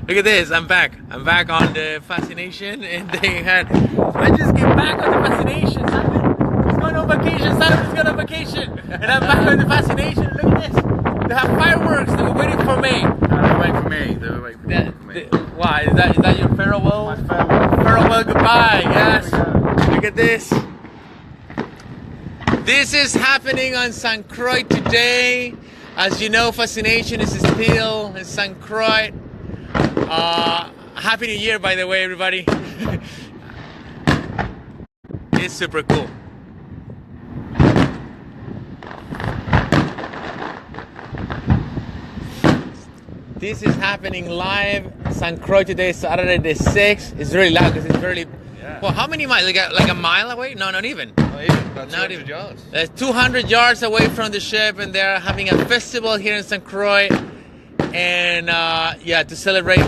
Look at this, I'm back on the Fascination, and they had, I just came back on the Fascination. Simon is going on vacation, Simon is going on vacation, and I'm back on the Fascination. Look at this, they have fireworks, they were waiting for me. They were waiting for me, Why, is that your farewell? My farewell. Farewell, goodbye, yes. Look at this. This is happening on St Croix today. As you know, Fascination is still in St Croix. Happy New Year, by the way, everybody. It's super cool. This is happening live St Croix today, Saturday the 6th. It's really loud because it's really... Yeah. Well, how many miles? Like a mile away? No, not even. About 200 yards. 200 yards away from the ship, and they're having a festival here in St Croix. And yeah, to celebrate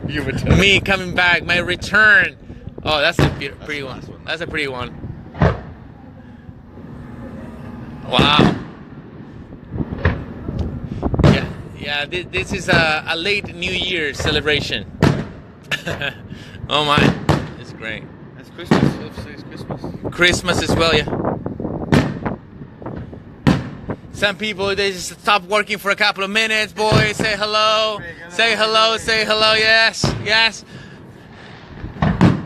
Your return. me coming back, my return. Oh, that's a pretty one. That's a pretty one. Wow. Yeah. This is a late New Year celebration. Oh my, it's great. It's Christmas. Obviously, it's Christmas. Christmas as well, yeah. Some people, they just stop working for a couple of minutes. Boys, say hello. Say hello, say hello. Yes, yes.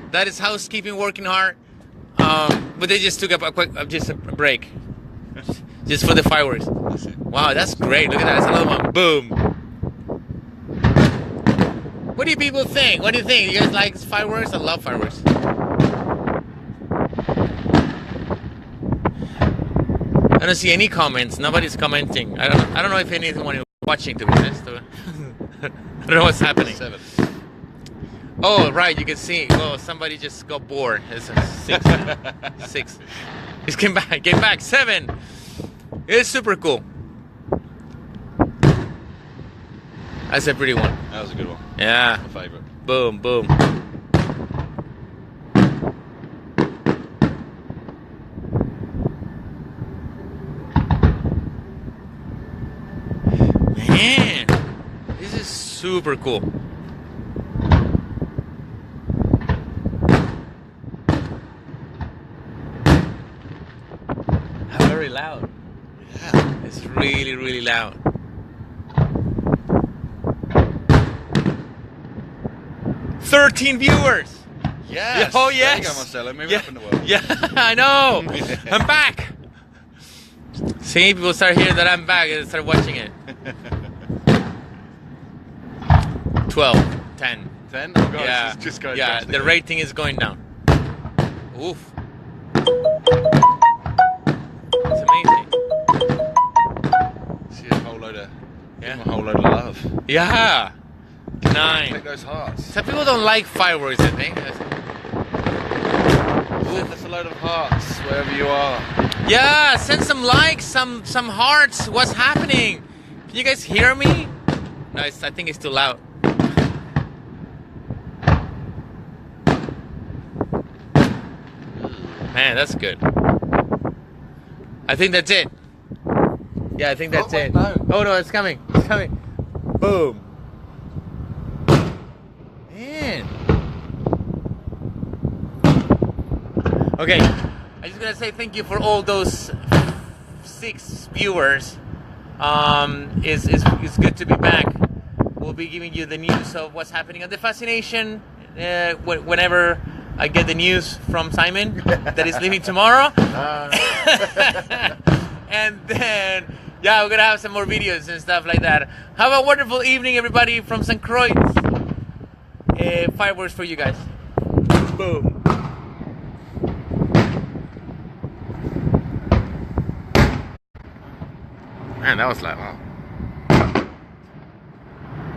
That is housekeeping, working hard. But they just took up a break. Just for the fireworks. That's it. Wow, that's great. Look at that. That's another one. Boom. What do you people think? What do you think? You guys like fireworks? I love fireworks. I don't see any comments. Nobody's commenting. I don't know if anyone is watching, to be honest. I don't know what's happening. 7. Oh, right. You can see. Oh, somebody just got bored. It's a 6. 6. Just came back. 7. It's super cool. That's a pretty one. That was a good one. Yeah. My favourite. Boom, boom. Man, this is super cool. Very loud. Yeah, it's really, really loud. "13 viewers. Yes. Oh, yes. There you go, Marcelo. Moving up in the world. Yeah, I know. I'm back. See, people start hearing that I'm back and start watching it. 12, 10. 10? Oh, God. Yeah, It's just going yeah. The rating is going down. Oof. It's amazing. See a whole load of... Yeah. A whole load of love. Yeah. 9. Take those hearts. Some people don't like fireworks, I think. Send us a load of hearts wherever you are. Yeah, send some likes, some hearts. What's happening? Can you guys hear me? No, I think it's too loud. Man, that's good. I think that's it. Yeah, I think that's it. No. Oh no, it's coming. It's coming. Boom. Man. Okay, I'm just gonna say thank you for all those 6 viewers. It's good to be back. We'll be giving you the news of what's happening at the Fascination whenever I get the news from Simon that is leaving tomorrow. And then, yeah, we're gonna have some more videos and stuff like that. Have a wonderful evening, everybody, from St Croix. Fireworks for you guys. Boom. Man, that was loud. Wow.